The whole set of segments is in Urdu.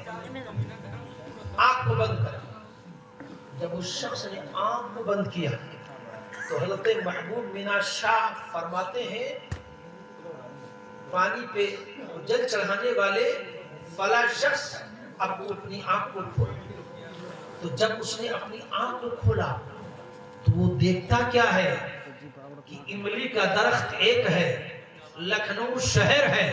آنکھ کو بند کر. جب اس شخص نے آنکھ کو بند کیا تو حضرت محبوب مینا شاہ فرماتے ہیں پانی پہ جل چڑھانے والے فلا شخص اب اپنی آنکھ کو کھولا. تو جب اس نے اپنی آنکھ کو کھولا تو وہ دیکھتا کیا ہے کہ املی کا درخت ایک ہے, لکھنؤ شہر ہے,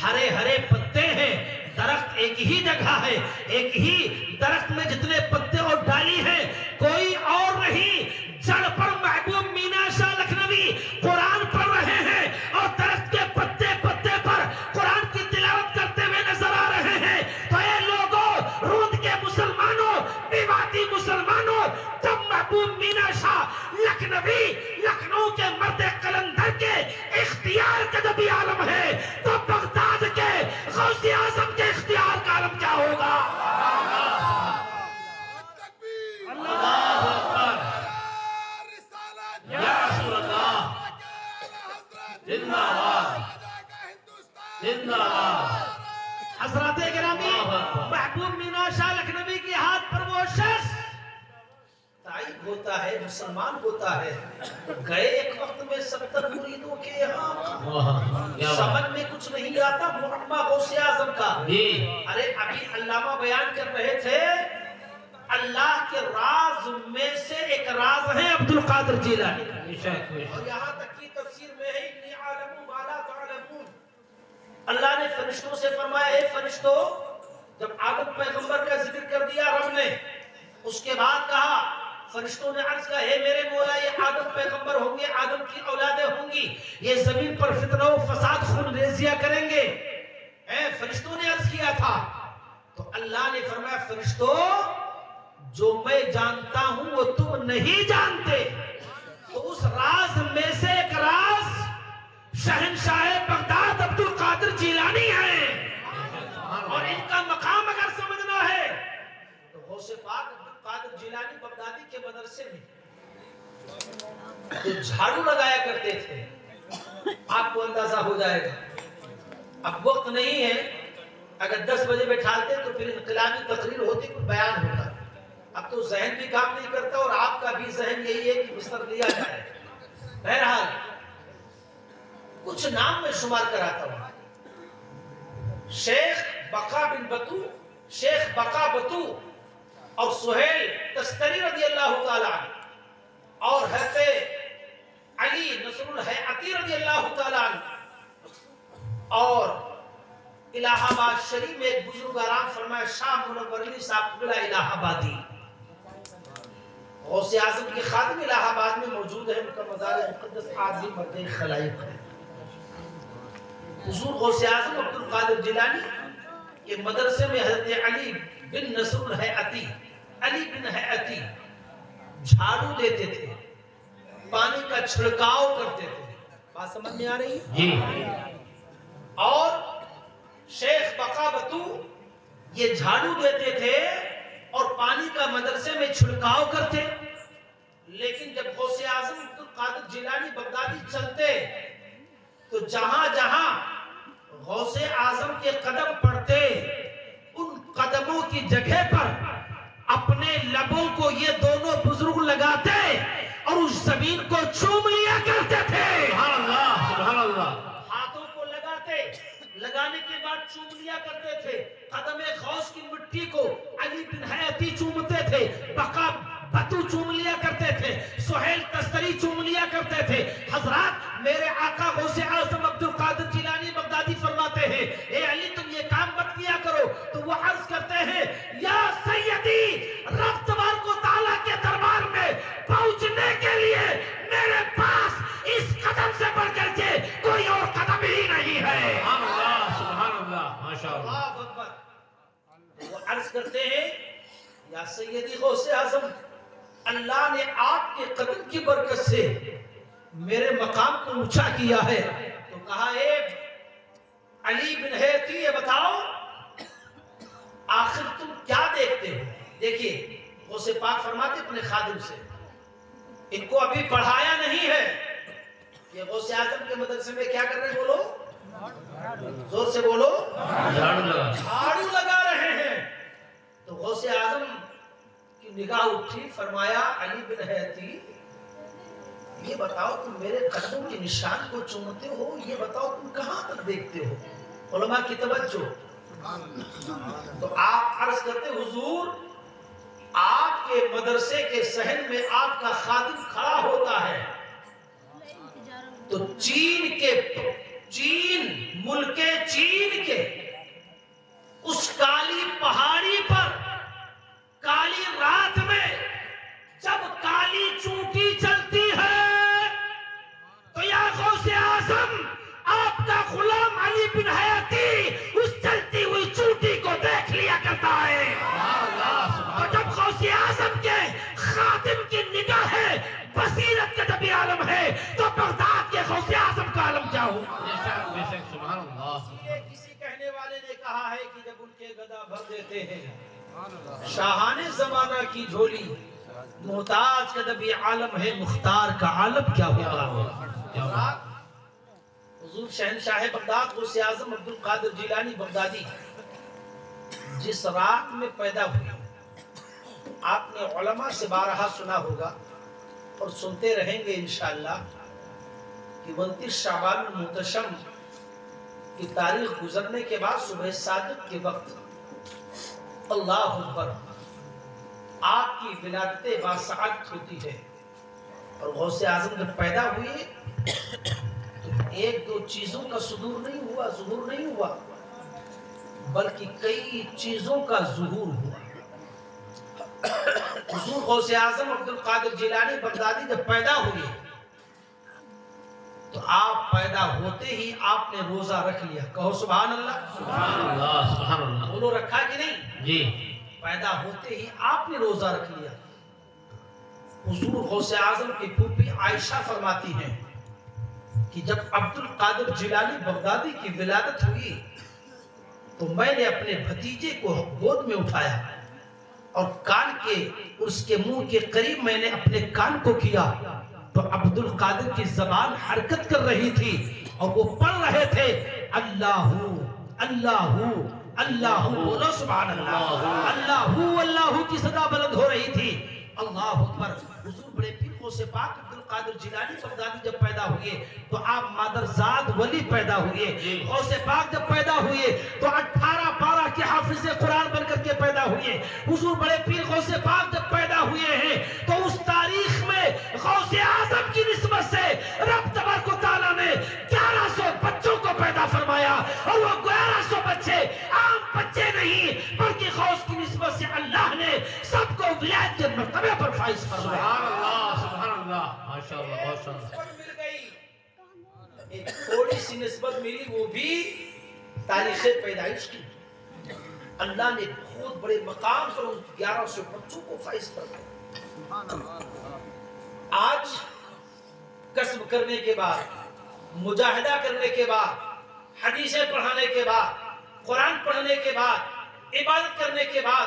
ہرے ہرے پتے ہیں, درخت ایک ہی جگہ ہے, ایک ہی درخت میں جتنے پتے اور ڈالی ہیں کوئی اور نہیں. جڑ پر محبوب مینا شاہ لکھنوی قرآن پڑھ رہے ہیں اور درخت کے پتے پتے پر قرآن کی تلاوت کرتے ہوئے نظر آ رہے ہیں. تو اے لوگوں, روند کے مسلمانوں, میواتی مسلمانوں, جب محبوب مینا شاہ لکھنوی لکھنؤ کے مرد قلندر کے اختیار کا جب عالم ہے تو بغداد کے غوث اعظم کے اختیار کا عالم کیا ہوگا؟ اللہ اکبر, یا رسول اللہ, زندہ باد, زندہ باد. حضرات گرامی, محبوب مینا شاہ لکھنوی کے ہاتھ پر وہ شخص تائب ہوتا ہے, مسلمان ہوتا ہے. گئے ایک وقت میں 70 مریدوں کے یہاں, سمجھ میں کچھ نہیں آتا محمد غوث اعظم کا. ارے ابھی علامہ بیان کر رہے تھے اللہ کے راز میں سے ایک راز ہے عبد القادر جیلانی, اور یہاں تک کی تفسیر میں ہے انی عالم ما لا تعلمون. اللہ نے فرشتوں سے فرمایا اے فرشتوں, جب آدم پیغمبر کا ذکر کر دیا رب نے, اس کے بعد کہا, فرشتوں نے عرض کہا اے میرے مولا یہ آدم پیغمبر ہوں گے, آدم کی اولادیں ہوں گی, یہ زمین پر فتنہ و فساد خون ریزیاں کریں گے. اے فرشتوں نے عرض کیا تھا, تو اللہ نے فرمایا فرشتوں جو میں جانتا ہوں وہ تم نہیں جانتے. تو اس راز میں سے ایک راز شہنشاہ بغداد عبد القادر جیلانی ہے, اور ان کا مقام اگر سمجھنا ہے تو غوث پاک عبد القادر جیلانی بغدادی کے مدرسے میں جو جھاڑو لگایا کرتے تھے, آپ کو اندازہ ہو جائے گا. اب وقت نہیں ہے, اگر 10 بجے بیٹھالتے تو پھر انقلابی تقریر ہوتی, کوئی بیان ہوتا. اب تو ذہن بھی کام نہیں کرتا اور آپ کا بھی ذہن یہی ہے کہ بستر لیا جائے. بہرحال کچھ نام میں شمار کراتا ہوں. شیخ بقا بن بطو, شیخ بقا بطو اور سہیل تستری رضی اللہ تعالیٰ عنہ, اور حضرت علی نصر الحیعتی رضی اللہ تعالیٰ عنہ, اور الہ آباد شریف میں ایک بزرگ آرام فرمایا شاہ منور علی صاحب قبلہ الہ آبادی, غوث اعظم کے خادم الہ آباد میں موجود ہے, ان کا مزار مقدس عظیم مرد خلائق ہے. حضور غوث اعظم عبد القادر جیلانی کے مدرسے میں حضرت علی بن نصر الحیعتی, علی بن حیعتی جھاڑو دیتے تھے, پانی کا چھڑکاؤ کرتے تھے. بات سمجھ میں آ رہی ہے؟ اور شیخ بقا بطو یہ جھاڑو دیتے تھے اور پانی کا مدرسے میں چھڑکاؤ کرتے. لیکن جب غوث اعظم عبد القادر جیلانی بغدادی چلتے تو جہاں جہاں غوث اعظم کے قدم پڑتے ان قدموں کی جگہ پر اپنے لبوں کو یہ دونوں بزرگ لگاتے اور اس زمین کو چوم لیا کرتے تھے. سبحان اللہ, سبحان اللہ. ہاتھوں کو لگاتے, لگانے کے بعد چوم لیا کرتے تھے. قدم غوث کی مٹی کو علی بن حیعتی چومتے تھے, بقا بطو چوم لیا کرتے تھے, سہیل تستری چوم لیا کرتے تھے. حضرات میرے آقا غوث اعظم عبد القادر جیلانی بغدادی فرماتے ہیں اے علی تم یہ کام مت کیا کرو. تو وہ عرض کرتے ہیں یا سیدی, رب تبارک و تعالیٰ کے دربار میں پہنچنے کے لیے میرے پاس اس قدم سے بڑھ کر کے کوئی اور قدم ہی نہیں ہے. سبحان اللہ, سبحان اللہ, ماشاءاللہ. وہ عرض کرتے ہیں یا سیدی غوث اعظم, اللہ نے آپ کے قدم کی برکت سے میرے مقام کو اونچا کیا ہے. تو کہا اے علی بن حیعتی یہ بتاؤ آخر تم کیا دیکھتے ہو. دیکھیے غوث پاک فرماتے اپنے خادم سے, ان کو ابھی پڑھایا نہیں ہے, یہ غوث اعظم کے مدرسے میں کیا کر رہے ہیں, بولو زور سے بولو, جھاڑو لگا رہے ہیں. نگاہ اٹھی، فرمایا علی بن حیاتی یہ بتاؤ تم میرے قدموں کے نشان کو چومتے ہو، یہ بتاؤ تم کہاں تک دیکھتے ہو؟ علماء کی توجہ۔ تو آپ عرض کرتے حضور آپ کے مدرسے کے صحن میں آپ کا خادم کھڑا ہوتا ہے تو ملک چین کے اس کالی پہاڑی پر کالی رات میں جب کالی چونٹی چلتی ہے تو یا غوث اعظم آپ کا غلام علی بن حیاتی اس چلتی ہوئی چونٹی کو دیکھ لیا کرتا ہے۔ تو جب غوث اعظم کے خادم کی نگاہ ہے بصیرت کا جب عالم ہے تو بغداد کے غوث اعظم کا عالم کیا ہو؟ سبحان اللہ۔ کسی کہنے والے نے کہا ہے کہ جب ان کے گدا بھر دیتے ہیں شاہان زمانہ کی جھولی، محتاج کا جب یہ عالم ہے مختار کا عالم کیا ہوگا؟ حضور شہنشاہ بغداد غوث اعظم عبد القادر جیلانی بغدادی جس رات میں پیدا ہوئے آپ نے علماء سے بارہا سنا ہوگا اور سنتے رہیں گے انشاءاللہ کہ 29 شعبان المحتشم کی تاریخ گزرنے کے بعد صبح صادق کے وقت اللہ اکبر آپ کی ولادت باسعادت ہوتی ہے۔ اور غوث اعظم جب پیدا ہوئے تو ایک دو چیزوں کا ظہور نہیں ہوا بلکہ کئی چیزوں کا ظہور ہوا۔ حضور غوث اعظم عبد القادر جیلانی بغدادی جب پیدا ہوئے تو آپ پیدا ہوتے ہی آپ نے روزہ رکھ لیا۔ کہو سبحان اللہ۔ سبحان اللہ سبحان اللہ۔ بولو رکھا کہ نہیں؟ جی۔ پیدا ہوتے ہی آپ نے روزہ رکھ لیا۔ حضور غوث اعظم کی پھوپھی عائشہ فرماتی ہیں کہ جب عبد القادر جیلانی بغدادی کی ولادت ہوئی تو میں نے اپنے بھتیجے کو گود میں اٹھایا اور کان کے اس کے منہ کے قریب میں نے اپنے کان کو کیا تو عبد القادر کی زبان حرکت کر رہی تھی اور وہ پڑھ رہے تھے اللہ اللہ اللہ، بولو سبحان اللہ۔ اللہ اللہ کی صدا بلند ہو رہی تھی۔ اللہ اکبر۔ حضور بڑے پیر غوث پاک عبد القادر جیلانی بغدادی جب پیدا ہوئے تو آپ مادرزاد ولی پیدا ہوئے۔ غوث پاک جب پیدا ہوئے تو 18 پارہ کے حافظ قرآن بن کر کے پیدا ہوئے۔ حضور بڑے پیر غوث پاک جب پیدا ہوئے ہیں تو اس تاریخ میں غوث اعظم کی نسبت سے رب تبارک و تعالیٰ نے 1100 بچوں کو پیدا فرمایا اور وہ 1100 بچے عام بچے نہیں بلکہ غوث کی نسبت سے اللہ نے سب کو ولایت کے مرتبے پر فائز فرمایا۔ سبحان اللہ سبحان اللہ ماشاءاللہ ماشاءاللہ۔ مل گئی ایک تھوڑی سی نسبت ملی وہ بھی تاریخ پیدائش کی۔ اللہ نے بہت بڑے مقام پر ان 1100 بچوں کو فائز فرمایا۔ آج کسب کرنے کے بعد، مجاہدہ کرنے کے بعد، حدیثیں پڑھانے کے بعد، قرآن پڑھنے کے بعد، عبادت کرنے کے بعد،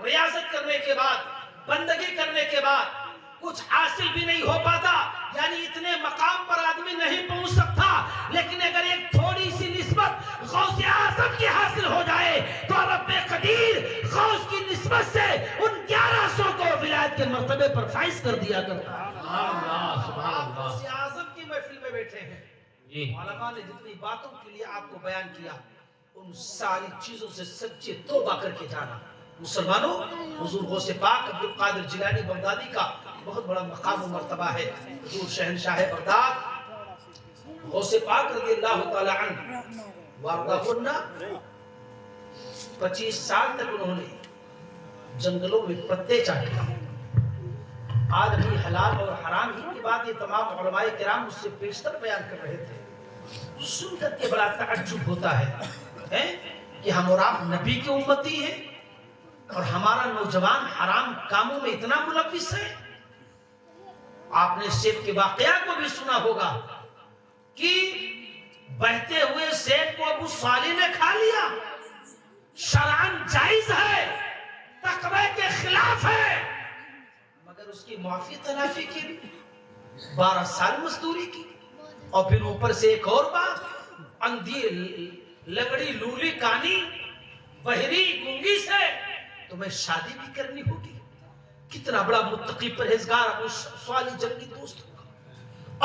ریاضت کرنے کے بعد، بندگی کرنے کے بعد کچھ حاصل بھی نہیں ہو پاتا، یعنی اتنے مقام پر آدمی نہیں پہنچ سکتا، لیکن اگر ایک تھوڑی سی نسبت غوث اعظم کی حاصل ہو جائے تو رب قدیر غوث کی نسبت سے ان 1100 کو ولایت کے مرتبے پر فائز کر دیا کرتا۔ سبحان اللہ سبحان اللہ۔ غوث اعظم کی محفل میں بیٹھے ہیں، جی۔ علماء نے جتنی باتوں کے لیے آپ کو بیان کیا ان ساری چیزوں سے سچے توبہ کر کے جانا۔ مسلمانوں، حضور غوث پاک عبد القادر جیلانی بغدادی کا بہت بڑا مقام و مرتبہ ہے۔ حضور شہنشاہ بغداد غوث پاک رضی اللہ تعالی عنہ وارضاہن 25 سال تک انہوں نے جنگلوں میں پتے چاٹے۔ آج بھی حلال اور حرام ہی کی بات یہ تمام علماء کرام اس سے بیشتر بیان کر رہے تھے۔ سن کر کے بڑا تعجب ہوتا ہے کہ ہم اور آپ نبی کی امتی ہیں اور ہمارا نوجوان حرام کاموں میں اتنا ملوث ہے۔ آپ نے سیب کے واقعہ کو بھی سنا ہوگا کہ بہتے ہوئے سیب کو ابو صالح نے کھا لیا، شرعاً جائز ہے، تقوی کے خلاف ہے، مگر اس کی معافی تلافی کی 12 سال مزدوری کی، اور پھر اوپر سے ایک اور بات، اندھی لگڑی لولی کانی بہری گونگی سے تمہیں شادی بھی کرنی ہوگی۔ کتنا بڑا متقی پرہیزگار ابو صالح جنگی دوست ہوگا.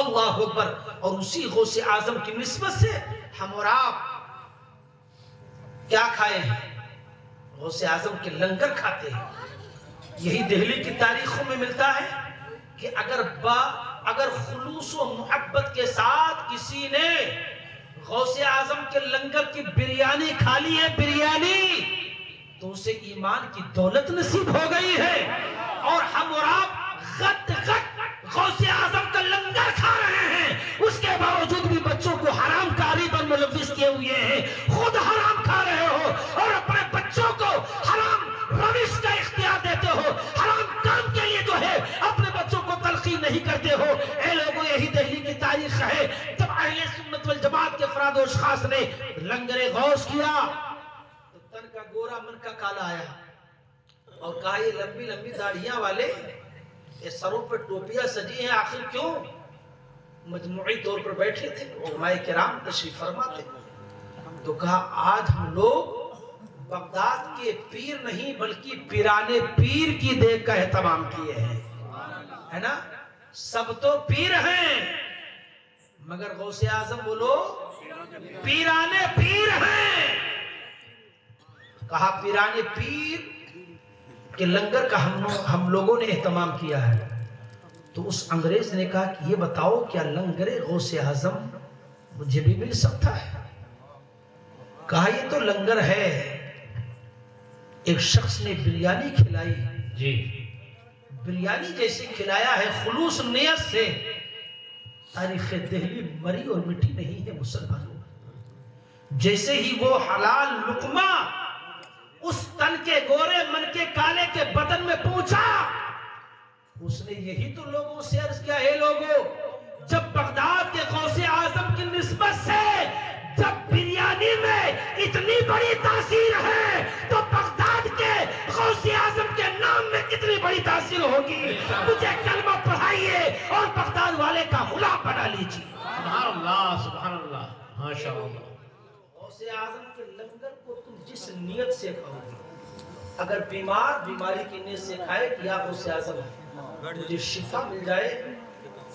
اللہ اکبر. اور اسی غوث اعظم کی نسبت سے ہم اور آپ کیا کھائے ہیں؟ غوث اعظم کے لنگر کھاتے ہیں. یہی دہلی کی تاریخوں میں ملتا ہے کہ اگر خلوص و محبت کے ساتھ کسی نے غوث اعظم کے لنگر کی بریانی کھا لی ہے، بریانی، تو اسے ایمان کی دولت نصیب ہو گئی ہے. اور ہم اور آپ غد غوث اعظم کا لنگر کھا رہے ہیں، اس کے باوجود بھی بچوں کو حرام کاری پر ملوث کیے ہوئے ہیں. خود حرام کھا رہے ہو اور اپنے بچوں کو حرام روش کا اختیار دیتے ہو، حرام کام کے لیے جو ہے اپنے بچوں کو تلقین نہیں کرتے ہو. اے لوگوں، یہی دہلی کی تاریخ ہے. جب اہل سنت والجماعت کے افراد و اشخاص نے لنگر غوث کیا تو تن کا گورا من کا کالا آیا اور کہا یہ لمبی لمبی داڑھیاں والے، یہ سروں پر ٹوپیاں سجی ہیں، آخر کیوں؟ مجموعی طور پر بیٹھے تھے علماء کرام تشریف فرما تھے. تو کہا آج ہم لوگ بغداد کے پیر نہیں بلکہ پیرانے پیر کی دیکھ کا اہتمام کیے ہیں، ہے نا؟ سب تو پیر ہیں مگر غوث اعظم بولو پیرانے پیر ہیں. کہا پیرانے پیر کے لنگر کا ہم لوگوں نے اہتمام کیا ہے. تو اس انگریز نے کہا کہ یہ بتاؤ کیا لنگر غوث اعظم مجھے بھی مل سکتا ہے؟ کہا یہ تو لنگر ہے. ایک شخص نے بریانی کھلائی، جی بریانی جیسے کھلایا ہے خلوص نیت سے، تاریخ دہلی مری اور مٹی نہیں ہے مسلمانوں. جیسے ہی وہ حلال لقمہ اس تن کے گورے من کے کالے کے بدن میں پہنچا، اس نے یہی تو لوگوں سے عرض کیا، ہے لوگوں جب بغداد کے غوث اعظم کی نسبت سے جب بریانی میں اتنی بڑی تاثیر ہے تو بغداد کے غوث اعظم کے نام میں کتنی بڑی تاثیر ہوگی. مجھے کلمہ پڑھائیے اور بغداد والے کا غلام بنا لیجیے. سبحان اللہ، سبحان اللہ، ماشاء اللہ. غوث اعظم کے لنگر کو تم جس نیت سے کھاؤ گے، اگر بیماری کی نیت سے کھائے کہ یا غوث اعظم مجھے شفا مل جائے،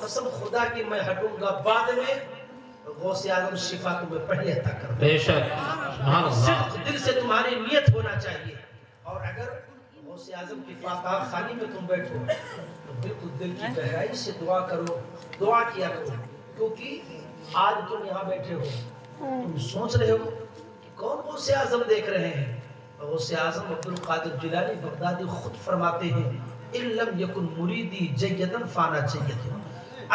قسم خدا کی میں ہٹوں گا، بعد میں غوث اعظم شفا تمہیں پہلے عطا کر دے. بے شک، سبحان اللہ. صدق دل سے تمہاری نیت ہونا چاہیے. اور اگر غوث اعظم کی فاتحہ خانی میں تم بیٹھو تو بالکل دل کی گہرائی سے دعا کرو، دعا کیا کرو. کیونکہ آج تم یہاں بیٹھے ہو، تم سوچ رہے ہو کہ کون غوث اعظم دیکھ رہے ہیں. غوث اعظم عبدالقادر جیلانی بغدادی خود فرماتے ہیں ان لم یکن مریدی جیدا فانا جید.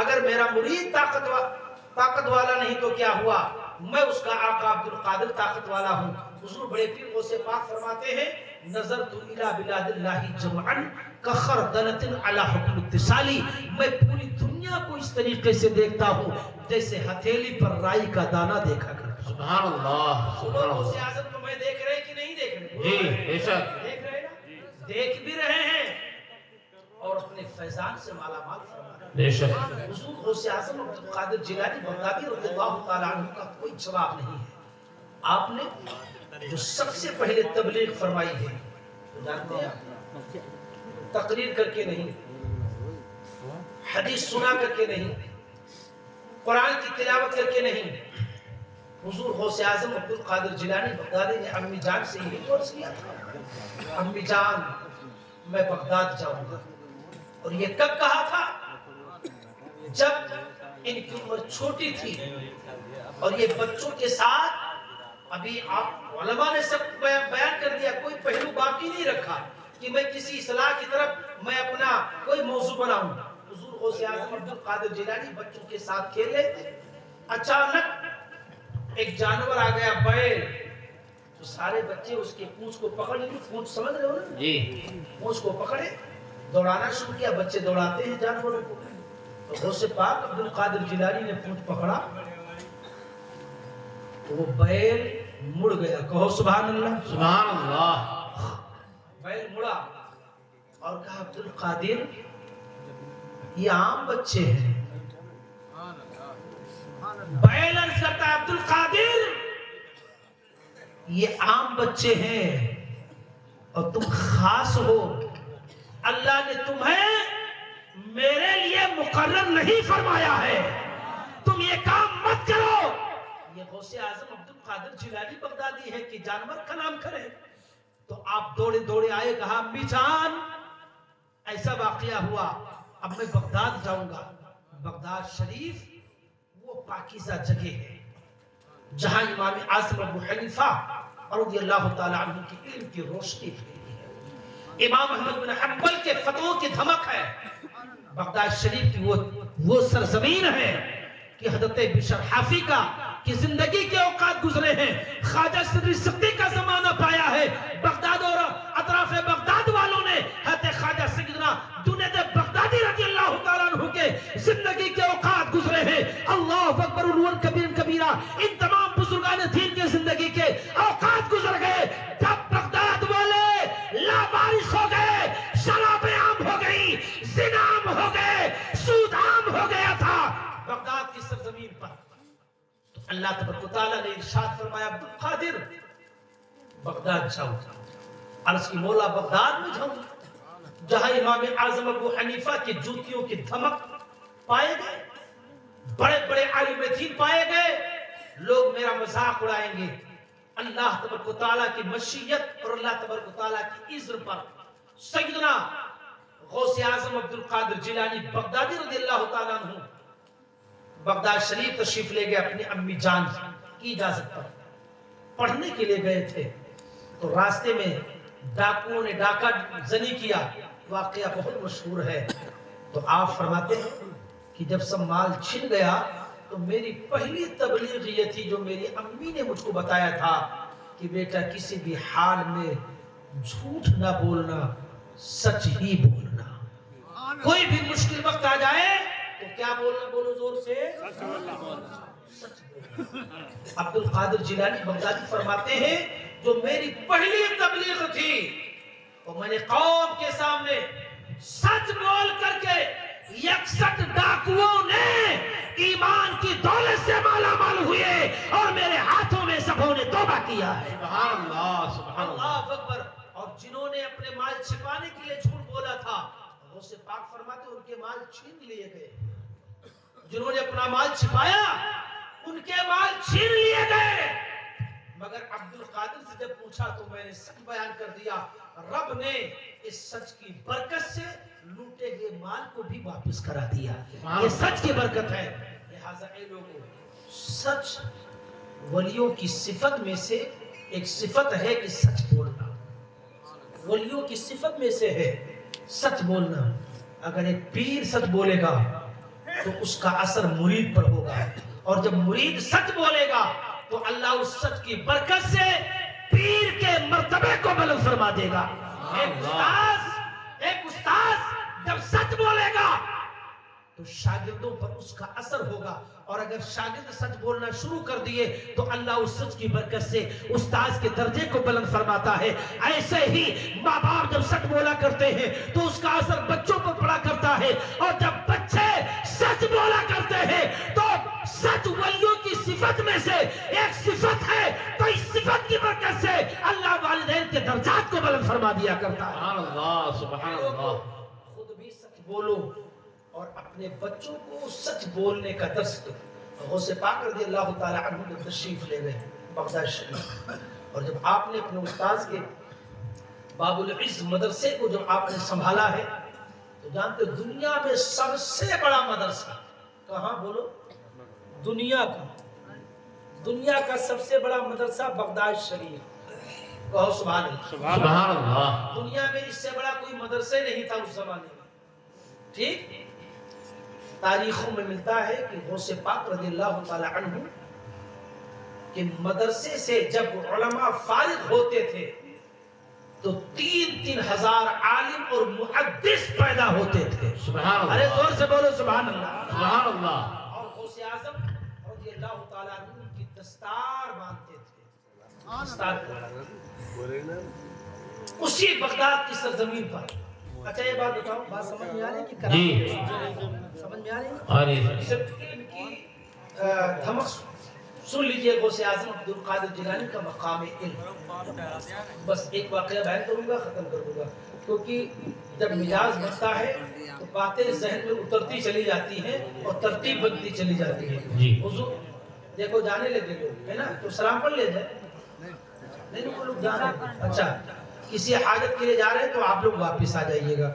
اگر میرا مرید طاقت والا نہیں تو کیا ہوا، میں اس کا آقا عبدالقادر طاقت والا ہوں. حضور بڑے پیر غوث پاک فرماتے ہیں نظرت الی بلاد اللہ جمعا کخردلۃ علی حکم اتصالی. میں پوری دنیا کو اس طریقے سے دیکھتا ہوں جیسے ہتھیلی پر رائی کا دانہ دیکھا کرتا. سبحان اللہ، سبحان اللہ. غوث اعظم کو میں دیکھ رہے کہ نہیں دیکھ رہے؟ جی بے شک، دیکھ رہے نا؟ دیکھ بھی رہے ہیں اور اپنے فیضان سے مالا مال فرما رہے ہیں. بے شک. حضور غوث اعظم عبدالقادر جیلانی بغدادی رضی اللہ تعالیٰ عنہ کا کوئی جواب نہیں ہے. آپ نے جو سب سے پہلے تبلیغ فرمائی ہے جانتے ہیں آپ؟ تقریر کر کے نہیں، حدیث سنا کر کے نہیں، قرآن کی تلاوت کر کے نہیں. حضور غوث اعظم عبدالقادر جیلانی بغدادی نے امی جان سے یہ عرض کیا تھا امی جان میں بغداد جاؤں گا. اور یہ کب کہا تھا؟ جب ان کی عمر چھوٹی تھی اور یہ بچوں کے ساتھ، ابھی آپ علماء نے سب بیان کر دیا، کوئی پہلو باقی نہیں رکھا کہ میں کسی اصلاح کی طرف میں اپنا کوئی موضوع بناؤں. حضور غوث اعظم عبدالقادر جیلانی بچوں کے ساتھ کھیل رہے تھے. اچانک ایک جانور آ گیا، بیل. تو سارے بچے اس کے پونچھ کو پکڑ لیں. پونچھ سمجھ رہے ہو نا؟ جی. پونچھ کو پکڑے، دوڑانا شروع کیا. بچے دوڑاتے ہیں جانوروں کو. تو غوث پاک عبدالقادر جیلانی نے پونچھ پکڑا تو وہ بیل مڑ گیا. کہو سبحان اللہ. سبحان اللہ. بیل مڑا اور کہا عبدالقادر یہ عام بچے ہیں. بیل عرض کرتا ہے عبدالقادر یہ عام بچے ہیں اور تم خاص ہو. اللہ نے تمہیں میرے لیے مقرر نہیں فرمایا ہے، تم یہ کام مت کرو۔ یہ غوث اعظم عبد القادر جیلانی بغدادی ہے کہ جانور کا نام کرے؟ تو آپ دوڑے دوڑے آئے، کہا امی جان ایسا واقعہ ہوا، اب میں بغداد جاؤں گا۔ بغداد شریف وہ پاکیزہ جگہ ہے جہاں امام اعظم ابو حنیفہ رضی اللہ تعالی عنہ کی علم کی روشنی پھیلی ہے، امام احمد بن حنبل کے فتووں کی دھمک ہے۔ بغداد شریف کی وہ سرزمین ہے کہ حضرت بشر حافی کی زندگی کے اوقات گزرے ہیں، خواجہ سری سقطی کا زمانہ پایا ہے۔ بغداد اور اطراف بغداد والوں نے حضرت خواجہ سیدنا جنید بغدادی رضی اللہ تعالیٰ عنہ کے زندگی کے اوقات گزرے ہیں۔ اللہ اکبر علوان کبیر کبیرہ، ان تمام بزرگان دین کے زندگی کے اوقات گزر گئے جب بغداد والے لابارش ہو گئے، شراب عام ہو گئی، زنا عام ہو گئے، سود عام ہو گیا تھا بغداد کی سرزمین پر۔ تو اللہ تبارک و تعالیٰ نے ارشاد فرمایا عبد القادر بغداد جاؤ۔ عرض کی مولا بغداد میں جاؤں جہاں امام اعظم ابو حنیفہ کی جوتیوں کی دھمک پائے گئے، بڑے بڑے عالم دین پائے گئے، لوگ میرا مذاق اڑائیں گے۔ اللہ تبارک و تعالیٰ کی مشیت اور اللہ تبارک و تعالیٰ کی اذن پر سیدنا غوث اعظم عبد القادر جیلانی بغدادی رضی اللہ تعالیٰ عنہ بغداد شریف تشریف لے گئے اپنی امی جان کی اجازت پر، پڑھنے کے لیے گئے تھے۔ تو راستے میں ڈاکوؤں نے ڈاکہ زنی کیا، واقعہ بہت مشہور ہے۔ تو آپ فرماتے ہیں کہ جب سب مال چھن گیا تو میری پہلی تبلیغ یہ تھی جو میری امی نے مجھ کو بتایا تھا کہ بیٹا کسی بھی حال میں جھوٹ نہ بولنا، سچ ہی بولنا۔ کوئی بھی مشکل وقت آ جائے تو کیا بولنا؟ بولو زور سے، سچ بولنا۔ عبد القادر جیلانی بغدادی فرماتے ہیں جو میری پہلی تبلیغ تھی اور میں نے قوم کے سامنے سچ بول کر کے 61 ڈاکوؤں نے ایمان کی دولت سے مالا مال ہوئے اور میرے ہاتھوں میں سبوں نے توبہ کیا ہے۔ سبحان اللہ، سبحان اللہ اکبر۔ اور جنہوں نے اپنے مال چھپانے کے لیے جھوٹ بولا تھا غوث پاک فرماتے ان کے مال چھین لیے گئے۔ جنہوں نے اپنا مال چھپایا ان کے مال چھین لیے گئے۔ مگر عبد القادر سے جب پوچھا تو میں نے سچ بیان کر دیا۔ رب نے اس سچ کی برکت سے لوٹے گئے مال کو بھی واپس کرا دیا۔ یہ سچ کی برکت ہے۔ لہٰذا اے لوگوں، سچ ولیوں کی صفت میں سے ایک صفت ہے کہ سچ بولنا۔ ولیوں کی صفت میں سے ہے سچ بولنا۔ اگر ایک پیر سچ بولے گا تو اس کا اثر مرید پر ہوگا، اور جب مرید سچ بولے گا تو اللہ اس سچ کی برکت سے پیر کے مرتبے کو بلند فرما دے گا۔ ایک استاذ جب سچ بولے گا تو شاگردوں پر اس کا اثر ہوگا، اور اگر شاگرد سچ بولنا شروع کر دیے تو اللہ اس سچ کی برکت سے استاذ کے درجے کو بلند فرماتا ہے۔ ایسے ہی ماں باپ جب سچ بولا کرتے ہیں تو اس کا اثر بچوں پر پڑا کرتا ہے، اور جب بچے سچ بولا کرتے ہیں تو سچ ولیوں کی صفت میں سے ایک صفت ہے، تو اس صفت کی برکت سے اللہ والدین کے درجات کو بلند فرما دیا کرتا ہے۔ سبحان اللہ، سبحان اللہ۔ خود بھی سچ بولو اور اپنے بچوں کو سچ بولنے کا درس دو۔ غوث پاک رضی اللہ تعالی عنہ نے تشریف لے گئے بغداد شریف، اور جب آپ نے اپنے استاذ کے باب العز مدرسے کو جب آپ نے سنبھالا ہے تو جانتے دنیا میں سب سے بڑا مدرسہ کہاں؟ بولو، دنیا کا سب سے بڑا مدرسہ بغداد شریف۔ کہو سبحان اللہ۔ سبحان اللہ۔ دنیا میں اس سے بڑا کوئی مدرسے نہیں تھا اس زمانے میں۔ ٹھیک، تاریخوں میں ملتا ہے کہ غوث پاک رضی اللہ تعالی عنہ کہ مدرسے سے جب علماء فارغ ہوتے تھے تو 3-3 ہزار عالم اور محدث پیدا ہوتے تھے۔ سبحان اللہ۔ ارے زور سے بولو سبحان اللہ۔ سبحان اللہ۔ اور غوث اعظم رضی اللہ تعالی عنہ کی دستار باندھتے تھے، دستار اسی بغداد کی سرزمین پر۔ اچھا یہ بات بتاؤ، بات سمجھ میں آ رہی ہے کہ جی سمجھ میں آ رہی ہے؟ صرف ان کی دھمک سن لیجئے غوث اعظم عبد القادر جیلانی کا مقام علم۔ بس ایک واقعہ بیان کروں گا، ختم کر دوں گا، کیونکہ جب مزاج بنتا ہے تو باتیں ذہن میں اترتی چلی جاتی ہیں اور ترتیب بنتی چلی جاتی ہے. جی حضور دیکھو جانے لگے لوگ ہے نا تو سلام پڑھ لے جائے نہیں وہ لوگ جا رہے ہیں. اچھا کسی حاجت کے لیے جا رہے ہیں تو آپ لوگ واپس آ جائیے گا,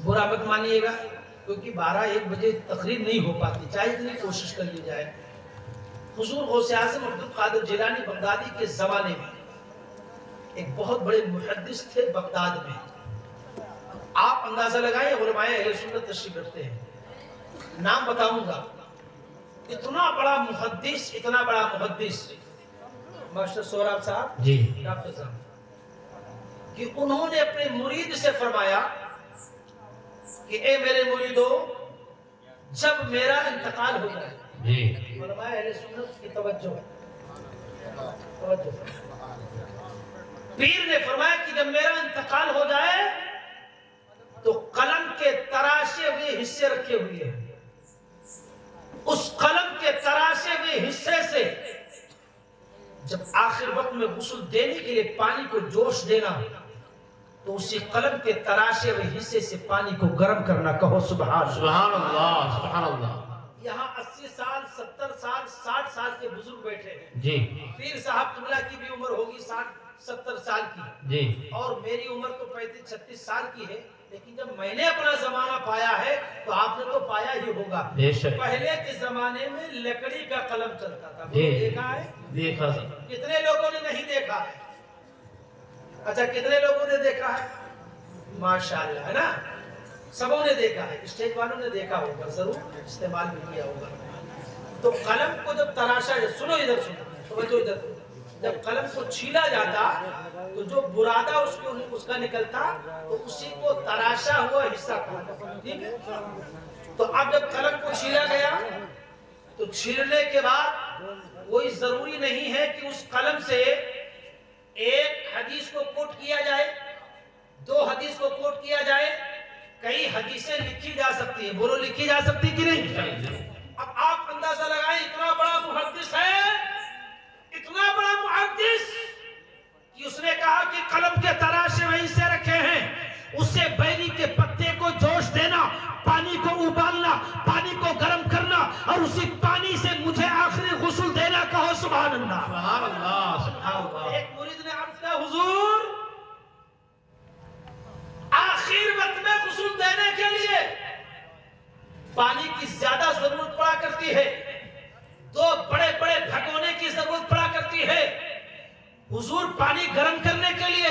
برا مت مانیے گا, کیونکہ 12-1 بجے تقریر نہیں ہو پاتی, چاہے اتنی کوشش کر لی جائے. حضور غوث اعظم عبد القادر جیلانی بغدادی کے زمانے میں ایک بہت بڑے محدث تھے بغداد میں. آپ اندازہ لگائیں علماء اہل سنت تشریف رکھتے ہیں, نام بتاؤں گا. اتنا بڑا محدث ماسٹر سوراب صاحب جی ڈاکٹر صاحب کہ انہوں نے اپنے مرید سے فرمایا کہ اے میرے مریدو جب میرا انتقال ہو جائے. جی علماء اہل سنت کی توجہ. پیر نے فرمایا کہ جب میرا انتقال ہو جائے تو قلم کے تراشے ہوئے حصے رکھے ہوئے ہیں, اس قلم کے تراشے ہوئے حصے سے جب آخر وقت میں غسل دینے کے لیے پانی کو جوش دینا تو اسی قلم کے تراشے ہوئے حصے سے پانی کو گرم کرنا. کہو سبحان اللہ. سبحان اللہ سبحان اللہ. یہاں 80 سال 70 سال 60 سال کے بزرگ بیٹھے ہیں. جی پیر صاحب قبلہ کی بھی عمر ہوگی 60-70 سال کی, جی اور میری عمر تو 35-36 سال کی ہے. لیکن جب میں نے اپنا زمانہ پایا ہے تو آپ نے تو پایا ہی ہوگا. بے شک. پہلے کے زمانے میں لکڑی کا قلم چلتا تھا. جی دیکھا ہے؟ دیکھا. کتنے لوگوں نے نہیں دیکھا ہے؟ اچھا کتنے لوگوں نے دیکھا ہے؟ ماشاءاللہ ہے نا, سبوں نے دیکھا ہے. اسٹیج والوں نے دیکھا ہوگا, ضرور استعمال بھی کیا ہوگا. تو قلم کو جب تراشا, سنو ادھر سنو, توجہ ادھر, جب قلم کو چھیلا جاتا تو جو برادہ اس کا نکلتا تو اسی کو تراشا ہوا حصہ کہا. ٹھیک ہے. تو اب جب قلم کو چھیلا گیا تو چھیلنے کے بعد کوئی ضروری نہیں ہے کہ اس قلم سے ایک حدیث کو کوٹ کیا جائے, 2 حدیث کو کوٹ کیا جائے. کئی حدیثیں لکھی جا سکتی ہیں. بولو لکھی جا سکتی کہ نہیں؟ اب آپ اندازہ لگائیں, اتنا بڑا محدث ہے, اتنا بڑا محدث کہ اس نے کہا کہ قلم کے تراشے وہیں سے رکھے ہیں, اس سے بیری کے پتے کو جوش دینا, پانی کو ابالنا, پانی کو گرم کرنا, اور اسی پانی سے مجھے آخری غسل دینا. کہو سبحان اللہ. سبحان اللہ سبحان اللہ. ایک مرید نے عرض کیا, حضور آخر وقت میں غسل دینے کے لیے پانی کی زیادہ ضرورت پڑا کرتی ہے, 2 بڑے بڑے بھگونے کی ضرورت پڑا کرتی ہے. حضور پانی گرم کرنے کے لیے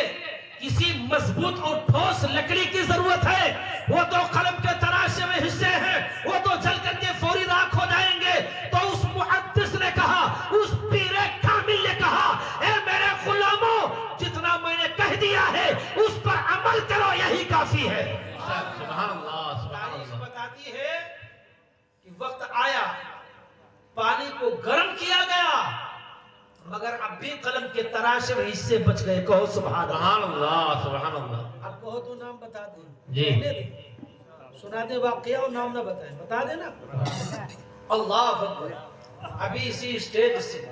کسی مضبوط اور ٹھوس لکڑی کی ضرورت ہے. وہ تو قلم کے تراشے میں حصے ہیں, وہ تو جل کر کے فوری راکھ ہو جائیں گے. تو اس محدث نے کہا, اس پیر کامل نے کہا, اے میرے غلاموں, جتنا میں نے کہہ دیا ہے اس پر عمل کرو, یہی کافی ہے. سبحان اللہ سبحان تاریخ اللہ. بتاتی ہے کہ وقت آیا, پانی کو گرم کیا گیا, مگر اب بھی قلم کے تراشے میں حصے بچ گئے. کہو سبحان اللہ. سبحان اللہ سبحان اللہ. اب کہو تو نام بتا دیں. جی. کہنے دیں, سنا دیں واقعہ اور نام نہ بتائیں, بتا دیں نا. اللہ اکبر. ابھی اسی اسٹیج سے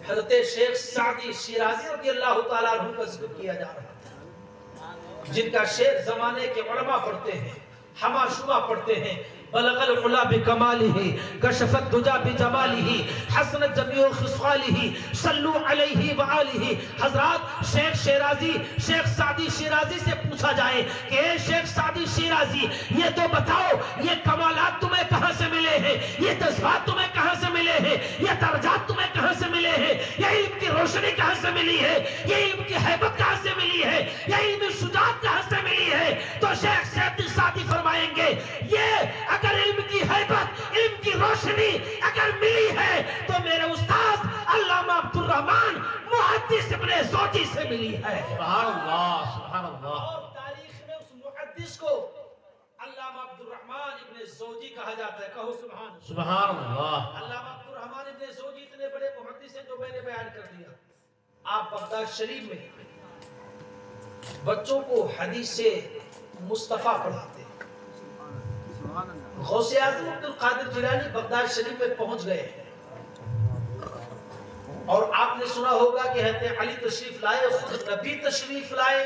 حضرت شیخ سعدی شیرازی رضی اللہ تعالیٰ عنہ کا ذکر کیا جا رہا ہے, جن کا شیخ زمانے کے علماء پڑھتے ہیں, ہما شما پڑھتے ہیں. بلغ العلا بکمالہ, کشف الدجا بجمالہ, حسنت جمیع خصالہ, صلو علیہ وآلہ. حضرات شیخ شیرازی, شیخ سعدی شیرازی سے پوچھا جائے کہ اے شیخ سعدی شیرازی, یہ تو بتاؤ یہ کمالات تمہیں کہاں سے ملے ہیں, یہ جذبات تمہیں کہاں سے ملے ہیں, یہ درجات تمہیں کہاں سے ملے ہیں, یہ علم کی روشنی کہاں سے ملی ہے, یہ علم کی حیبت کہاں سے ملی ہے, یہ علم شجاعت کہاں سے ملی ہے. تو شیخ سعدی فرمائیں گے, یہ اگر علم کی حیبت, علم کی روشنی اگر ملی ہے تو میرے استاد علامہ عبد الرحمن محدث ابن زوجی سے ملی ہے. سبحان اللہ سبحان اللہ. اور تاریخ میں اس محدث کو علامہ عبد الرحمن ابن زوجی کہا جاتا ہے. کہو سبحان اللہ. سبحان اللہ. علامہ عبد الرحمن ابن زوجی اتنے بڑے محدث ہیں جو میں نے بیان کر دیا. آپ بغداد شریف میں بچوں کو حدیث مصطفیٰ پڑھاتے ہیں. غوث اعظم عبد القادر جیلانی بغداد شریف میں پہنچ گئے اور آپ نے سنا ہوگا کہ حضرت علی تشریف لائے, خود نبی تشریف لائے,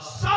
100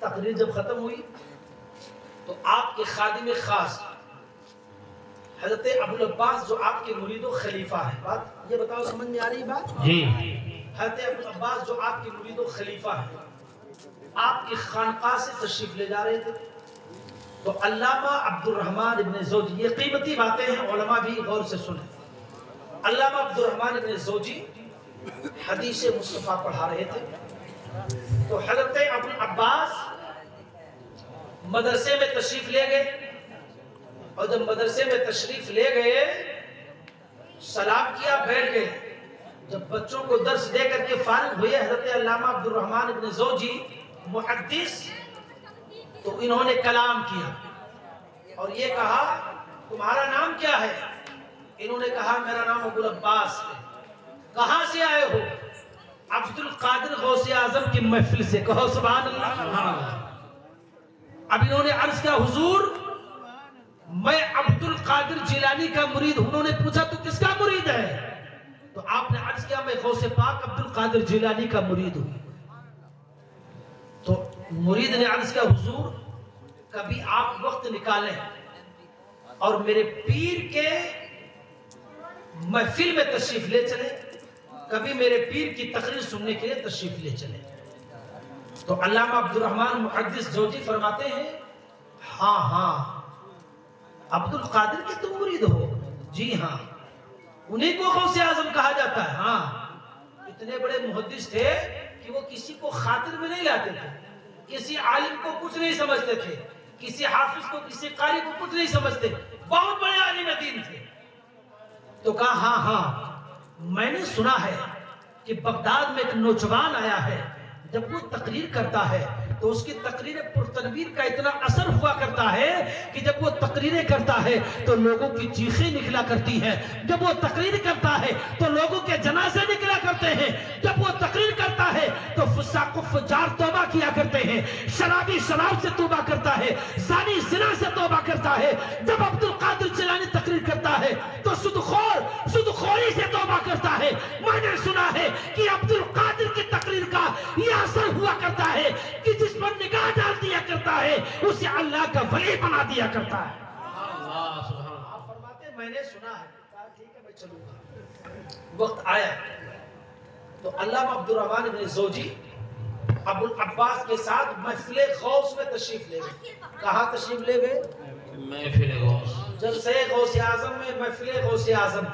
تقریر جب ختم ہوئی تو آپ کے خادم خاص حضرت ابوالعباس جو آپ کے مرید و خلیفہ ہیں, بات یہ بتاؤ سمجھ میں آ رہی بات؟ جی. حضرت ابوالعباس جو آپ کے مرید و خلیفہ ہیں آپ کی خانقاہ سے تشریف لے جا رہے تھے. تو علامہ عبد الرحمن ابن زوجی, یہ قیمتی باتیں ہیں, علماء بھی غور سے سنیں. علامہ عبد الرحمن ابن زوجی حدیث مصطفیٰ پڑھا رہے تھے. تو حضرت ابوالعباس مدرسے میں تشریف لے گئے, اور جب مدرسے میں تشریف لے گئے سلام کیا, بیٹھ گئے. جب بچوں کو درس دے کر کے فارغ ہوئے حضرت علامہ عبد الرحمن ابن زوجی محدث, تو انہوں نے کلام کیا اور یہ کہا تمہارا نام کیا ہے؟ انہوں نے کہا میرا نام ابوالعباس ہے. کہاں سے آئے ہو؟ عبد القادر غوث اعظم کی محفل سے. کہو سبحان اللہ. اب انہوں نے عرض کیا حضور میں عبد القادر جیلانی کا مرید ہوں. انہوں نے پوچھا تو کس کا مرید ہے؟ تو آپ نے عرض کیا میں غوث پاک عبد القادر جیلانی کا مرید ہوں. تو مرید نے عرض کیا حضور کبھی آپ وقت نکالیں اور میرے پیر کے محفل میں تشریف لے چلیں, کبھی میرے پیر کی تقریر سننے کے لیے تشریف لے چلیں. تو علامہ عبد الرحمن محدث زوجی فرماتے ہیں ہاں ہاں عبد القادر کے تم مرید ہو؟ جی ہاں. انہیں کو غوث اعظم کہا جاتا ہے. ہاں اتنے بڑے محدث تھے کہ وہ کسی کو خاطر میں نہیں لاتے تھے, کسی عالم کو کچھ نہیں سمجھتے تھے, کسی حافظ کو کسی قاری کو کچھ نہیں سمجھتے, بہت بڑے عالم دین تھے. تو کہا ہاں ہاں میں نے سنا ہے کہ بغداد میں ایک نوجوان آیا ہے, جب وہ تقریر کرتا ہے تو اس کی تقریر پرتنویر کا اتنا اثر ہوا کرتا ہے کہ جب وہ تقریریں کرتا ہے تو لوگوں کی چیخیں نکلا کرتی ہیں, جب وہ تقریر کرتا ہے تو لوگوں کے جنازے نکلا کرتے ہیں, جب وہ تقریر کرتا ہے تو فساق و فجار توبہ کیا کرتے ہیں, شرابی شراب سے توبہ کرتا ہے, زانی زنا سے توبہ کرتا ہے. جب عبد القادر جیلانی تقریر کرتا ہے تو سودخوری سے توبہ کرتا ہے. میں نے سنا ہے کہ عبد القادر کی تقریر کا یہ اثر ہوا کرتا ہے کہ جس پر نگاہ ڈال دیا کرتا ہے اسے اللہ کا ولی بنا دیا کرتا ہے. اللہ سبحان. آپ فرماتے ہیں میں نے سنا ہے. کہا ٹھیک ہے میں چلوں گا. وقت آیا تو علامہ عبد الرحمن ابن زوجی ابوالعباس کے ساتھ محفل غوث میں تشریف لے گئے. کہاں تشریف لے گئے؟ محفل غوث. جلسہ غوث اعظم میں, محفل غوث اعظم.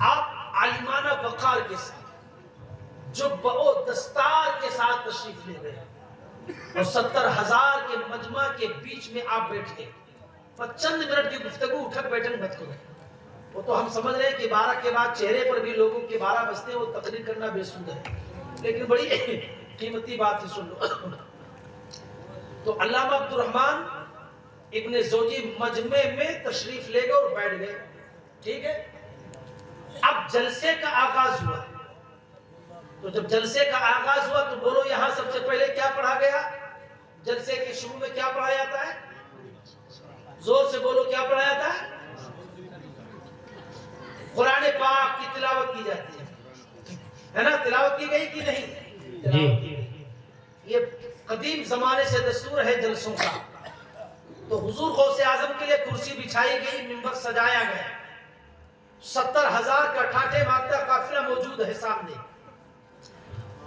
آپ عالمانہ وقار کے ساتھ جو بہو دستار کے ساتھ تشریف لے گئے اور 70,000 کے مجمع کے بیچ میں آپ بیٹھے, چند منٹ کی گفتگو اٹھک بیٹھک مت کرو. وہ تو ہم سمجھ رہے ہیں کہ 12 کے بعد چہرے پر بھی لوگوں کے 12 بجتے ہیں, وہ تقریر کرنا بے سود ہے, لیکن بڑی قیمتی بات ہے, سن لو. تو علامہ عبد الرحمن ابن زوجی مجمع میں تشریف لے گئے اور بیٹھ گئے. ٹھیک ہے, اب جلسے کا آغاز ہوا. تو جب جلسے کا آغاز ہوا تو بولو یہاں سب سے پہلے کیا پڑھا گیا؟ جلسے کے شروع میں کیا پڑھا جاتا ہے؟ زور سے بولو کیا پڑھا جاتا ہے؟ قرآن پاک کی تلاوت کی جاتی ہے نا؟ تلاوت کی گئی کہ نہیں؟ جی. یہ قدیم زمانے سے دستور ہے جلسوں کا. تو حضور غوث اعظم کے لیے کرسی بچھائی گئی, منبر سجایا گیا, 70,000 کا ٹھاٹھے مارتا قافلہ موجود ہے سامنے.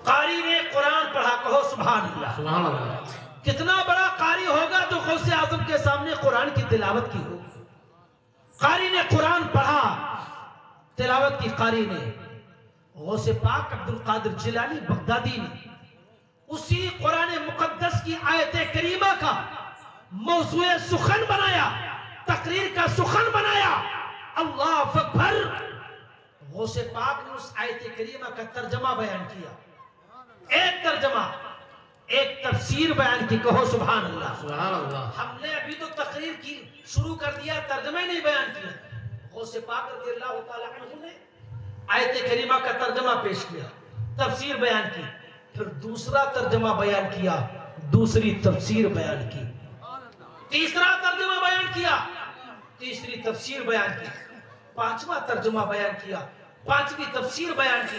قاری نے قرآن پڑھا. کہو سبحان اللہ. سبحان اللہ. کتنا بڑا قاری ہوگا جو غوث اعظم کے سامنے قرآن کی تلاوت کی ہو. قاری نے قرآن پڑھا, تلاوت کی قاری نے. غوث پاک عبد القادر جیلانی بغدادی نے اسی قرآن مقدس کی آیت کریمہ کا موضوع سخن بنایا, تقریر کا سخن بنایا. اللہ اکبر. غوث پاک نے اس آیت کریمہ کا ترجمہ بیان کیا. ایک ترجمہ, ایک تفسیر بیان کی. کہو سبحان اللہ. سبحان اللہ. ہم نے ابھی تو تقریر کی شروع کر دیا, ترجمہ ہی نہیں بیان کیا. غوث پاک رضی اللہ تعالیٰ عنہ نے آیت کریمہ کا ترجمہ پیش کیا, تفسیر بیان کی, پھر دوسرا ترجمہ بیان کیا, دوسری تفسیر بیان کی, تیسرا ترجمہ بیان کیا, تیسری تفسیر بیان کی, پانچواں ترجمہ بیان کیا, پانچویں تفسیر بیان کی,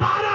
12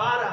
12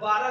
12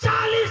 40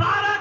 12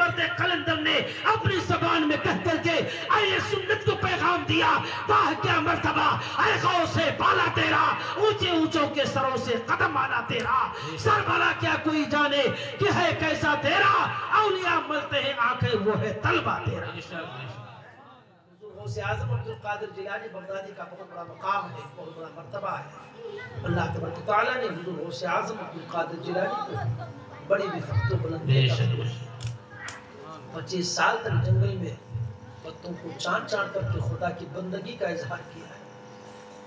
مرد قلندر نے اپنی زبان میں کہہ کر کے اے سنت کو پیغام دیا، واہ کیا مرتبہ، اے غوث بالا تیرا، اونچے اونچوں کے سروں سے قدم آنا تیرا، سر والا کیا کوئی جانے کہ ہے کیسا تیرا، اولیاء ملتے ہیں آنکھیں وہ ہے طلبہ تیرا۔ غوث اعظم عبد القادر جیلانی بغدادی کا بہت بڑا مقام ہے، بہت بڑا مرتبہ ہے۔ اللہ تبارک و تعالیٰ نے حضور غوث اعظم عبد القادر جیلانی کو بڑی بھی فخر و بلندی عطا فرمائی۔ 25 سال تک جنگل میں پتوں کو چاند چاند کر کے خدا کی بندگی کا اظہار کیا ہے۔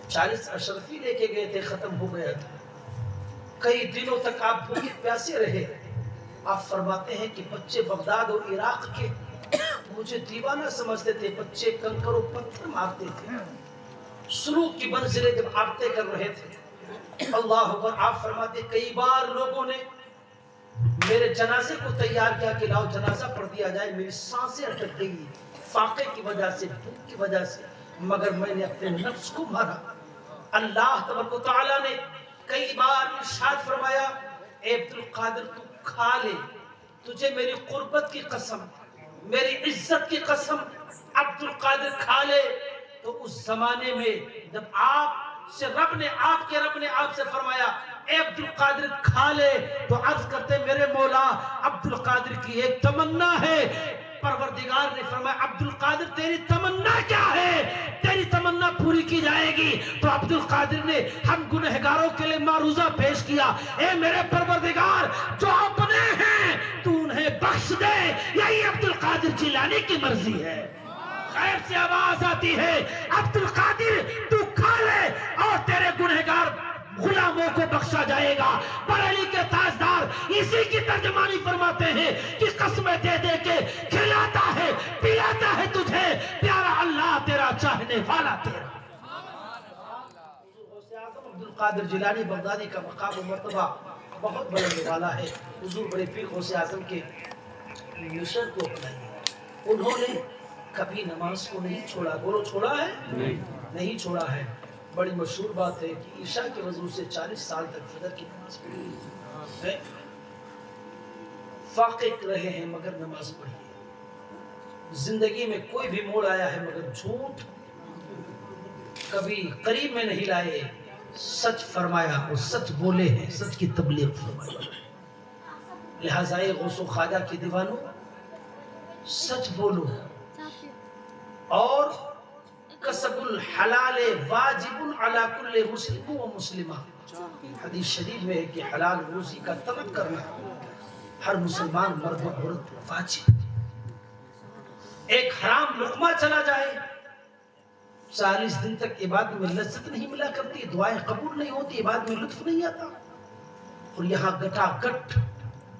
40 اشرفی لے کے گئے تھے، ختم ہو گیا تھا۔ کئی دنوں تک آپ بھوکے پیاسے رہے۔ آپ فرماتے ہیں کہ بچے بغداد اور عراق کے مجھے دیوانہ سمجھتے تھے، بچے کنکر و پتھر مارتے تھے۔ سلوک کی منزلیں جب آپ طے کر رہے تھے، اللہ اکبر، آپ فرماتے کئی بار لوگوں نے میرے جنازے کو تیار کیا کہ لاؤ جنازہ پڑھ دیا جائے، میری سانسیں اٹک گئی فاقے کی وجہ سے، بھوک کی وجہ سے، مگر میں نے اپنے نفس کو مارا۔ اللہ تبارک و تعالیٰ نے کئی بار ارشاد فرمایا اے عبد القادر تو کھا لے، تجھے میری قربت کی قسم، میری عزت کی قسم، عبد القادر کھا لے۔ تو اس زمانے میں جب آپ سے رب نے آپ سے فرمایا اے عبد القادر کھا لے، تو عرض کرتے میرے مولا عبد القادر کی ایک تمنا ہے۔ پروردگار نے فرمایا عبد القادر تیری تمنا کیا ہے؟ تیری تمنا پوری کی جائے گی۔ تو عبد القادر نے ہم گنہگاروں کے لیے معروضہ پیش کیا، اے میرے پروردگار جو اپنے ہیں تو انہیں بخش دے، یہی عبد القادر جیلانی کی مرضی ہے۔ غیب سے آواز آتی ہے عبد القادر تو کھا لے اور تیرے گنہگار غلاموں کو بخشا جائے گا۔ بریلی کے تاجدار اسی کی ترجمانی فرماتے ہیں کہ قسمیں دے دے کے کھلاتا ہے پلاتا ہے تجھے پیارا اللہ تیرا چاہنے والا تیرا۔ غوث اعظم عبد القادر جیلانی بغدادی کا مقام و مرتبہ بہت بلند والا ہے۔ حضور بڑے پیر غوث اعظم کے مشن کو اپنایا، انہوں نے کبھی نماز کو نہیں چھوڑا۔ بولو چھوڑا ہے؟ نہیں چھوڑا ہے۔ بڑی مشہور بات ہے کہ عشاء کے وضو سے 40 سال تک فجر کی نماز پڑھی ہے۔ فاقق رہے ہیں مگر نماز پڑھی ہے۔ زندگی میں کوئی بھی موڑ آیا ہے مگر جھوٹ کبھی قریب میں نہیں لائے، سچ فرمایا اور سچ بولے ہیں، سچ کی تبلیغ فرمائی۔ لہٰذا غوث و خواجہ کے دیوانوں سچ بولو، اور کسب الحلال واجب علی کل مسلم و مسلمہ۔ حدیث شریف میں ہے کہ حلال روزی کا طلب کرنا ہر مسلمان مرد و عورت پر واجب۔ ایک حرام لقمہ چلا جائے 40 دن تک عبادت میں لذت نہیں ملا کرتی، دعائیں قبول نہیں ہوتی، عبادت میں لطف نہیں آتا، اور یہاں گٹا گٹ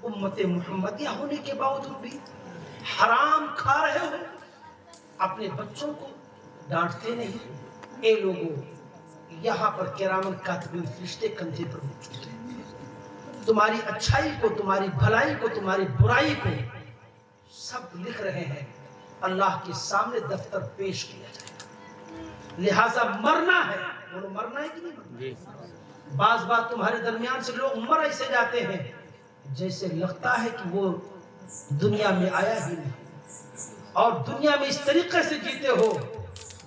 امت محمدیہ ہونے کے باوجود بھی حرام کھا رہے ہو، اپنے بچوں کو ڈانٹتے نہیں۔ اے لوگوں، یہاں پر کرامن کاتبین فرشتے کندھے پر موجود ہیں، تمہاری اچھائی کو، تمہاری بھلائی کو، تمہاری برائی کو سب لکھ رہے ہیں، اللہ کے سامنے دفتر پیش کیا جائے۔ لہٰذا مرنا ہے، بولو مرنا ہے کہ نہیں مرنا؟ بعض بات تمہارے درمیان سے لوگ مر ایسے جاتے ہیں جیسے لگتا ہے کہ وہ دنیا میں آیا ہی نہیں، اور دنیا میں اس طریقے سے جیتے ہو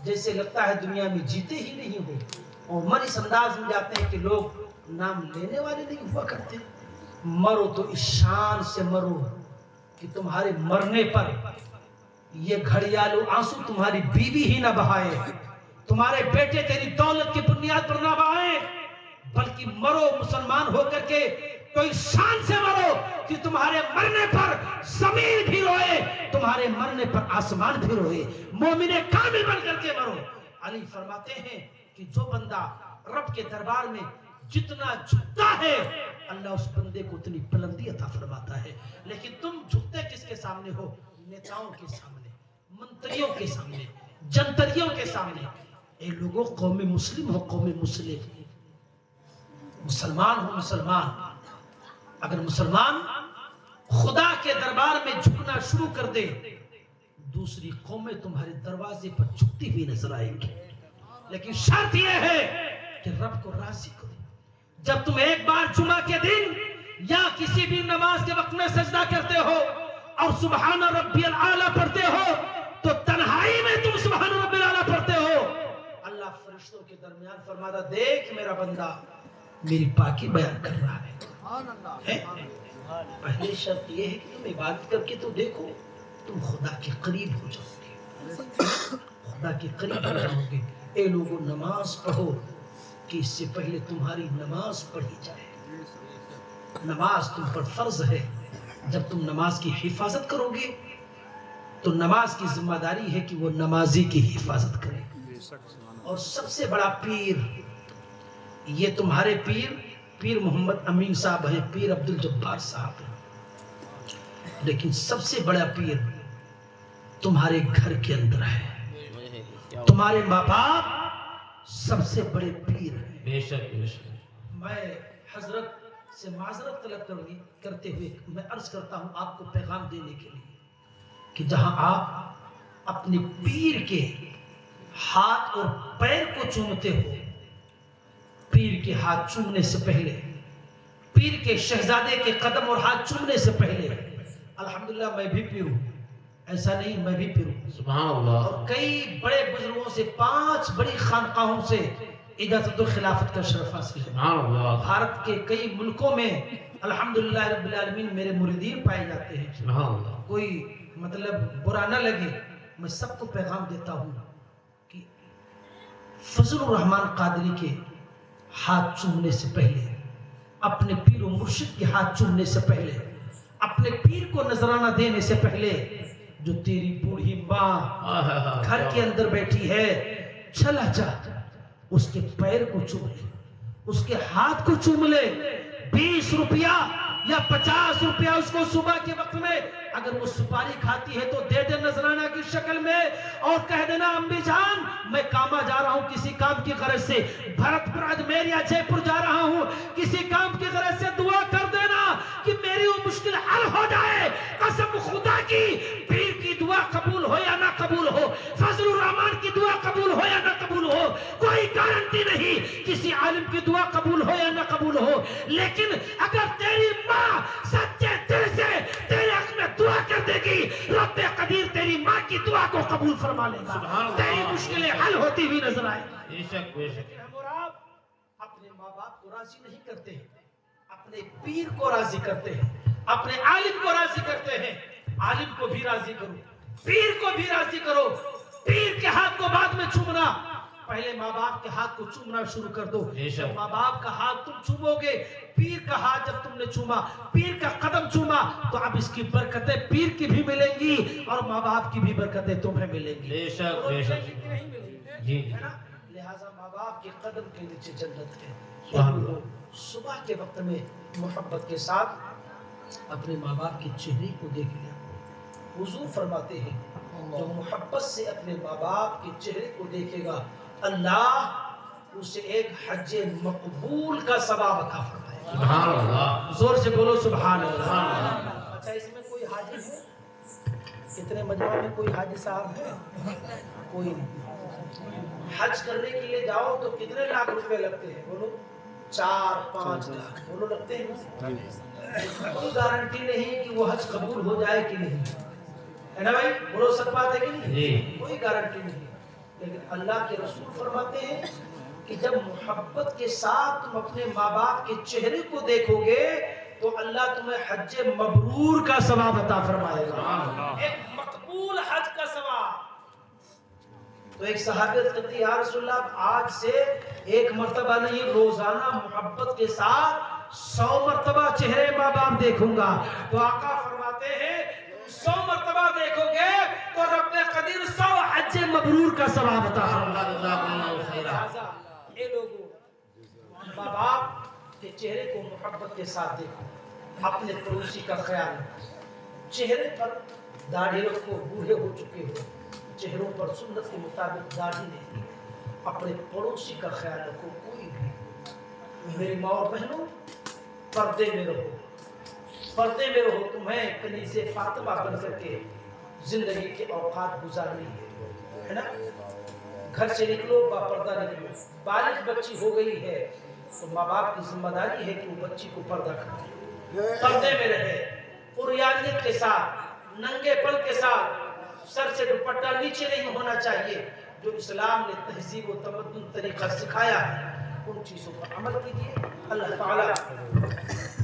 جیسے لگتا ہے دنیا میں جیتے ہی نہیں ہو، اور مر اس انداز میں جاتے ہیں کہ لوگ نام لینے والے نہیں ہوا کرتے۔ مرو تو اس شان سے مرو کہ تمہارے مرنے پر یہ گھڑیالو آنسو تمہاری بیوی ہی نہ بہائے، تمہارے بیٹے تیری دولت کی بنیاد پر نہ بہائے، بلکہ مرو مسلمان ہو کر کے تو اس شان سے مرو کہ تمہارے مرنے پر زمین بھی روئے، تمہارے مرنے پر آسمان بھی روئے، مومن کامل بن کر کے مرو۔ علی فرماتے ہیں کہ جو بندہ رب کے دربار میں جتنا جھکتا ہے اللہ اس بندے کو اتنی بلندی عطا فرماتا ہے۔ لیکن تم جھکتے کس کے سامنے ہو؟ نیتاؤں کے سامنے، منتریوں کے سامنے، جنتریوں کے سامنے۔ اے لوگوں، قوم مسلم ہو، قوم مسلم، مسلمان ہو، مسلمان، اگر مسلمان خدا کے دربار میں جھکنا شروع کر دے دوسری قومیں تمہارے دروازے پر جھکتی ہوئی نظر آئیں گی، لیکن شرط یہ ہے کہ رب کو راضی کرو۔ جب تم ایک بار جمعہ کے دن یا کسی بھی نماز کے وقت میں سجدہ کرتے ہو اور سبحان ربی الاعلیٰ پڑھتے ہو تو تنہائی میں تم سبحان ربی الاعلیٰ پڑھتے ہو، اللہ فرشتوں کے درمیان فرماتا دیکھ میرا بندہ میری پاکی بیان کر رہا ہے۔ پہلی شرط یہ ہے کہ تم عبادت کر کے تو دیکھو، تم خدا کے قریب ہو جاؤ گے، خدا کے قریب ہو جاؤ گے۔ اے لوگوں نماز پڑھو کہ اس سے پہلے تمہاری نماز پڑھی جائے۔ نماز تم پر فرض ہے، جب تم نماز کی حفاظت کرو گے تو نماز کی ذمہ داری ہے کہ وہ نمازی کی حفاظت کرے۔ اور سب سے بڑا پیر، یہ تمہارے پیر محمد امین صاحب ہیں، پیر عبدالجبار صاحب ہیں، لیکن سب سے بڑا پیر تمہارے گھر کے اندر ہے، تمہارے ماں باپ سب سے بڑے پیر ہیں۔ بے شک بے شک۔ میں حضرت سے معذرت طلب کرتے ہوئے میں عرض کرتا ہوں آپ کو پیغام دینے کے لیے کہ جہاں آپ اپنے پیر کے ہاتھ اور پیر کو چومتے ہو، پیر کے ہاتھ چومنے سے پہلے، پیر کے شہزادے کے قدم اور ہاتھ چومنے سے پہلے، الحمدللہ میں بھی پیر ہوں، ایسا نہیں میں بھی پیر ہوں، سبحان اللہ، اور کئی بڑے بزرگوں سے 5 بڑی خانقاہوں سے اجازت و خلافت کا شرف حاصل ہے۔ سبحان اللہ، بھارت کے کئی ملکوں میں الحمدللہ رب العالمین میرے مریدین پائے جاتے ہیں۔ سبحان اللہ، کوئی مطلب برا نہ لگے، میں سب کو پیغام دیتا ہوں کہ فضل الرحمن قادری کے ہاتھ چومنے سے پہلے، اپنے پیر و مرشد کے ہاتھ چومنے سے پہلے، اپنے پیر کو نذرانہ دینے سے پہلے، جو تیری بوڑھی ماں گھر کے اندر بیٹھی ہے، چلا جا اس کے پیر کو چوم لے، اس کے ہاتھ کو چوم لے، 20 روپیہ یا 50 روپیہ اس کو صبح کے وقت میں اگر وہ سپاری کھاتی ہے تو دے دے نذرانہ کی شکل میں، اور کہہ دینا امی جان میں کاما جا رہا ہوں کسی کام کی غرض سے، بھرت پور اجمیر یا جے پور جا رہا ہوں کسی کام کی غرض سے، دعا کر دینا کہ میری وہ مشکل حل ہو جائے۔ قسم خدا کی، پیر کی دعا قبول ہو یا نہ قبول ہو، فضل الرحمن کی دعا قبول ہو یا نہ قبول ہو، کوئی گارنٹی نہیں کسی عالم کی دعا قبول ہو یا نہ قبول ہو، لیکن اگر تیری ماں سچے دل سے تیرے حق میں دعا کر دے گی، رب قدیر تیری ماں کی دعا کو قبول فرما لے گا، تیری مشکلیں حل ہوتی ہوئی نظر آئے گی۔ بے شک بے شک۔ ہم اور آپ اپنے ماں باپ کو راضی نہیں کرتے ہیں، اپنے پیر کو راضی کرتے ہیں، اپنے عالم کو راضی کرتے ہیں۔ عالم کو بھی راضی کرو، پیر کو بھی راضی کرو۔ پیر کے ہاتھ کو بعد میں چومنا، پہلے ماں باپ کے ہاتھ کو چومنا شروع کر دو۔ جب ماں باپ کا ہاتھ تم چومو گے، پیر کا ہاتھ جب تم نے چوما، پیر کا قدم چوما، تو اب اس کی برکتیں پیر کی بھی ملیں گی اور ماں باپ کی بھی برکتیں تمہیں ملیں گی۔ بے شک بے شک۔ نہیں ملیں گی، جی ہے نا؟ لہٰذا ماں باپ کے قدم کے نیچے جنت ہے۔ سبحان اللہ۔ صبح کے وقت میں محبت کے ساتھ اپنے ماں باپ کے چہرے کو دیکھ لیا۔ حضور فرماتے ہیں جو محبت سے اپنے ماں باپ کے چہرے کو دیکھے گا، اللہ اسے ایک حج مقبول کا ثواب عطا فرمائے گا۔ سبحان اللہ، زور سے بولو سبحان اللہ۔ اچھا اس میں کوئی حاجی ہے؟ کتنے مجمع میں کوئی حاجی صاحب ہے؟ کوئی نہیں۔ حج کرنے کے لیے جاؤ تو کتنے لاکھ روپے لگتے ہیں؟ بولو 4-5 لاکھ بولو لگتے ہیں۔ کوئی گارنٹی نہیں کہ وہ حج قبول ہو جائے کہ نہیں، ہے نا بھائی؟ بولو سب بات ہے کہ نہیں؟ کوئی گارنٹی نہیں، لیکن اللہ کے رسول فرماتے ہیں کہ جب محبت کے ساتھ تم اپنے ماں باپ کے چہرے کو دیکھو گے تو اللہ تمہیں حج مبرور کا ثواب عطا فرمائے گا، ایک مقبول حج کا ثواب۔ تو ایک صحابیت کہتی ہے یا رسول اللہ آج سے 1 مرتبہ نہیں، روزانہ محبت کے ساتھ 100 مرتبہ چہرے ماں باپ دیکھوں گا۔ تو آقا فرماتے ہیں 100 مرتبہ دیکھو گے تو رب قدیر 100 حج مبرور کا ثواب عطا فرمائے گا۔ اے لوگوں، ماں باپ کے چہرے کو محبت کے ساتھ دیکھو، اپنے پڑوسی کا خیال رکھو، چہرے پر داڑھی رکھو، بوڑھے ہو چکے ہو چہروں پر سنت کے مطابق داڑھی نہیں، اپنے پڑوسی کا خیال رکھو۔ کوئی بھی میری ماں اور بہنوں پردے میں رہو، پردے میں رہو، تمہیں کنیز فاطمہ بن کر کے زندگی کے اوقات گزارنی ہے نا؟ گھر سے نکلو با پردہ نکلو، بالغ بچی ہو گئی ہے تو ماں باپ کی ذمہ داری ہے کہ وہ بچی کو پردہ کرے، پردے میں رہے، عریانیت کے ساتھ، ننگے پل کے ساتھ سر سے دوپٹہ نیچے نہیں ہونا چاہیے، جو اسلام نے تہذیب و تمدن طریقہ سکھایا ہے ان چیزوں پر عمل کیجیے۔ اللہ تعالیٰ